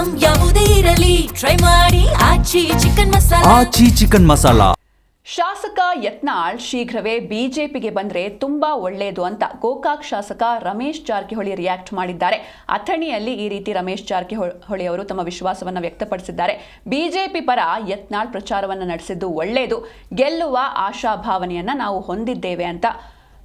Item ಯಾವುದೇ ಇರಲಿ try ಮಾಡಿ ಆಚಿ ಚಿಕನ್ ಮಸಾಲಾ. ಶಾಸಕ ಯತ್ನಾಳ್ ಶೀಘ್ರವೇ ಬಿಜೆಪಿಗೆ ಬಂದ್ರೆ ತುಂಬಾ ಒಳ್ಳೆಯದು ಅಂತ ಗೋಕಾಕ್ ಶಾಸಕ ರಮೇಶ್ ಜಾರಕಿಹೊಳಿ ರಿಯಾಕ್ಟ್ ಮಾಡಿದ್ದಾರೆ. ಅಥಣಿಯಲ್ಲಿ ಈ ರೀತಿ ರಮೇಶ್ ಜಾರಕಿಹೊಳಿ ಅವರು ತಮ್ಮ ವಿಶ್ವಾಸವನ್ನು ವ್ಯಕ್ತಪಡಿಸಿದ್ದಾರೆ. ಬಿಜೆಪಿ ಪರ ಯತ್ನಾಳ್ ಪ್ರಚಾರವನ್ನು ನಡೆಸಿದ್ದು ಒಳ್ಳೆಯದು, ಗೆಲ್ಲುವ ಆಶಾಭಾವನೆಯನ್ನ ನಾವು ಹೊಂದಿದ್ದೇವೆ ಅಂತ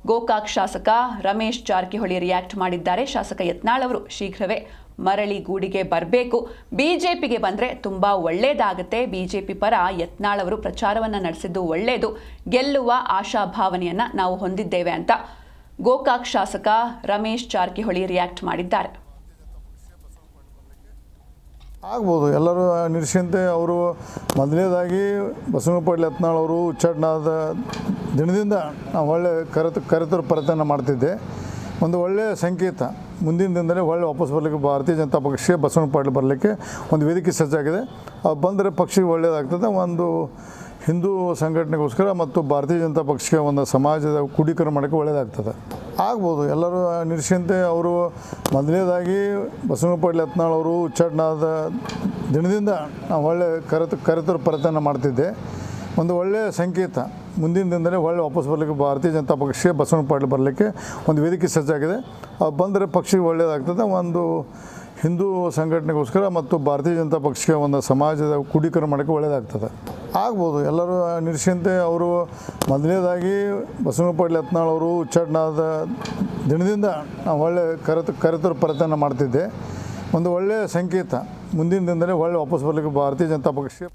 ಗೋಕಾಕ್ ಶಾಸಕ ರಮೇಶ್ ಜಾರಕಿಹೊಳಿ ರಿಯಾಕ್ಟ್ ಮಾಡಿದ್ದಾರೆ. ಶಾಸಕ ಯತ್ನಾಳ್ ಅವರು ಶೀಘ್ರವೇ ಮರಳಿ ಗೂಡಿಗೆ ಬರಬೇಕು, ಬಿಜೆಪಿಗೆ ಬಂದರೆ ತುಂಬ ಒಳ್ಳೆಯದಾಗುತ್ತೆ, ಬಿಜೆಪಿ ಪರ ಯತ್ನಾಳ್ ಅವರು ಪ್ರಚಾರವನ್ನು ನಡೆಸಿದ್ದು ಒಳ್ಳೆಯದು, ಗೆಲ್ಲುವ ಆಶಾಭಾವನೆಯನ್ನು ನಾವು ಹೊಂದಿದ್ದೇವೆ ಅಂತ ಗೋಕಾಕ್ ಶಾಸಕ ರಮೇಶ್ ಜಾರಕಿಹೊಳಿ ರಿಯಾಕ್ಟ್ ಮಾಡಿದ್ದಾರೆ. ಆಗ್ಬೋದು, ಎಲ್ಲರೂ ನಿರೀಕ್ಷೆಯಂತೆ ಅವರು ಮೊದಲನೇದಾಗಿ ಬಸವನಗುಡಿ ಪಾಟೀಲ್ ಯತ್ನಾಳ್ ಅವರು ಉಚ್ಚಾಟನಾದ ದಿನದಿಂದ ನಾವು ಒಳ್ಳೆ ಕರೆತರ ಪ್ರಯತ್ನ ಮಾಡ್ತಿದ್ದೆ. ಒಂದು ಒಳ್ಳೆಯ ಸಂಕೇತ, ಮುಂದಿನ ದಿನದಲ್ಲಿ ಒಳ್ಳೆ ವಾಪಸ್ ಬರಲಿಕ್ಕೆ ಭಾರತೀಯ ಜನತಾ ಪಕ್ಷ ಬಸವನಗುಡಿ ಪಾಟೀಲ್ ಬರಲಿಕ್ಕೆ ಒಂದು ವೇದಿಕೆ ಸಜ್ಜಾಗಿದೆ. ಅದು ಬಂದರೆ ಪಕ್ಷಕ್ಕೆ ಒಳ್ಳೆಯದಾಗ್ತದೆ. ಒಂದು ಹಿಂದೂ ಸಂಘಟನೆಗೋಸ್ಕರ ಮತ್ತು ಭಾರತೀಯ ಜನತಾ ಪಕ್ಷಕ್ಕೆ ಒಂದು ಸಮಾಜದ ಕೂಡೀಕರಣ ಮಾಡೋಕ್ಕೆ ಒಳ್ಳೆಯದಾಗ್ತದೆ. ಆಗ್ಬೋದು, ಎಲ್ಲರೂ ನಿರೀಕ್ಷೆಯಂತೆ ಅವರು ಮೊದಲನೇದಾಗಿ ಬಸವನಗುಡಿ ಪಾಟೀಲ್ ಯತ್ನಾಳ್ ಅವರು ಉಚ್ಚಾಟನಾದ ದಿನದಿಂದ ನಾವು ಒಳ್ಳೆ ಕರೆತರ ಪ್ರಯತ್ನ ಮಾಡ್ತಿದ್ದೆ. ಒಂದು ಒಳ್ಳೆಯ ಸಂಕೇತ, ಮುಂದಿನ ದಿನದಲ್ಲಿ ಒಳ್ಳೆ ವಾಪಸ್ ಬರಲಿಕ್ಕೆ ಭಾರತೀಯ ಜನತಾ ಪಕ್ಷ ಬಸವನಗುಡಿ ಪಾಟೀಲ್ ಬರಲಿಕ್ಕೆ ಒಂದು ವೇದಿಕೆ ಸಜ್ಜಾಗಿದೆ. ಅದು ಬಂದರೆ ಪಕ್ಷಕ್ಕೆ ಒಳ್ಳೆಯದಾಗ್ತದೆ. ಒಂದು ಹಿಂದೂ ಸಂಘಟನೆಗೋಸ್ಕರ ಮತ್ತು ಭಾರತೀಯ ಜನತಾ ಪಕ್ಷಕ್ಕೆ ಒಂದು ಸಮಾಜದ ಕೂಡೀಕರಣ ಮಾಡೋಕ್ಕೆ ಒಳ್ಳೆಯದಾಗ್ತದೆ. ಆಗ್ಬೋದು, ಎಲ್ಲರೂ ನಿರೀಕ್ಷೆಯಂತೆ ಅವರು ಮೊದಲನೇದಾಗಿ ಬಸವನಗುಡಿ ಪಾಟೀಲ್ ಯತ್ನಾಳ್ ಅವರು ಉಚ್ಚಾಟನಾದ ದಿನದಿಂದ ನಾವು ಒಳ್ಳೆ ಕರೆತರ ಪ್ರಯತ್ನ ಮಾಡ್ತಿದ್ದೆ. ಒಂದು ಒಳ್ಳೆಯ ಸಂಕೇತ, ಮುಂದಿನ ದಿನದಲ್ಲಿ ಒಳ್ಳೆ ವಾಪಸ್ ಬರಲಿಕ್ಕೆ ಭಾರತೀಯ ಜನತಾ ಪಕ್ಷ